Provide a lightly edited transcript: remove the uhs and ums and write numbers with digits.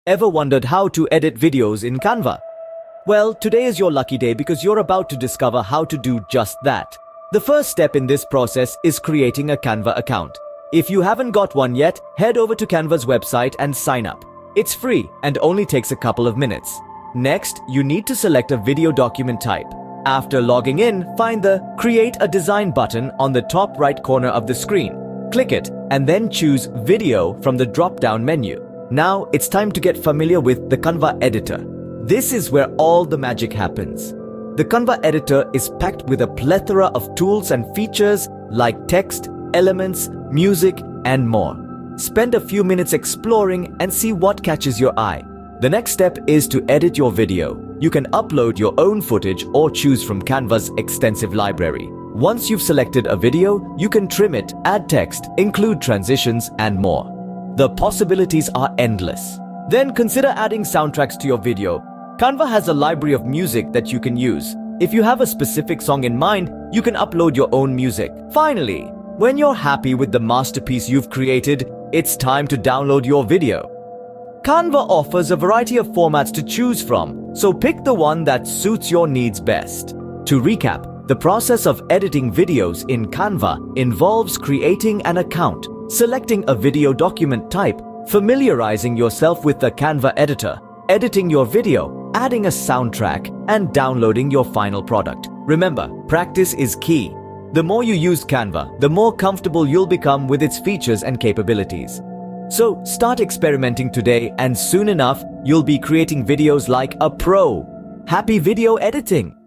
Ever wondered how to edit videos in Canva? Well, today is your lucky day because you're about to discover how to do just that. The first step in this process is creating a Canva account. If you haven't got one yet, head over to Canva's website and sign up. It's free and only takes a couple of minutes. Next, you need to select a video document type. After logging in, find the Create a Design button on the top right corner of the screen. Click it and then choose Video from the drop-down menu. Now it's time to get familiar with the Canva editor. This is where all the magic happens. The Canva editor is packed with a plethora of tools and features like text, elements, music, and more. Spend a few minutes exploring and see what catches your eye. The next step is to edit your video. You can upload your own footage or choose from Canva's extensive library. Once you've selected a video, you can trim it, add text, include transitions, and more. The possibilities are endless. Then consider adding soundtracks to your video. Canva has a library of music that you can use. If you have a specific song in mind, you can upload your own music. Finally, when you're happy with the masterpiece you've created, it's time to download your video. Canva offers a variety of formats to choose from, so pick the one that suits your needs best. To recap, the process of editing videos in Canva involves creating an account, selecting a video document type, familiarizing yourself with the Canva editor, editing your video, adding a soundtrack, and downloading your final product. Remember, practice is key. The more you use Canva, the more comfortable you'll become with its features and capabilities. So start experimenting today, and soon enough, you'll be creating videos like a pro. Happy video editing!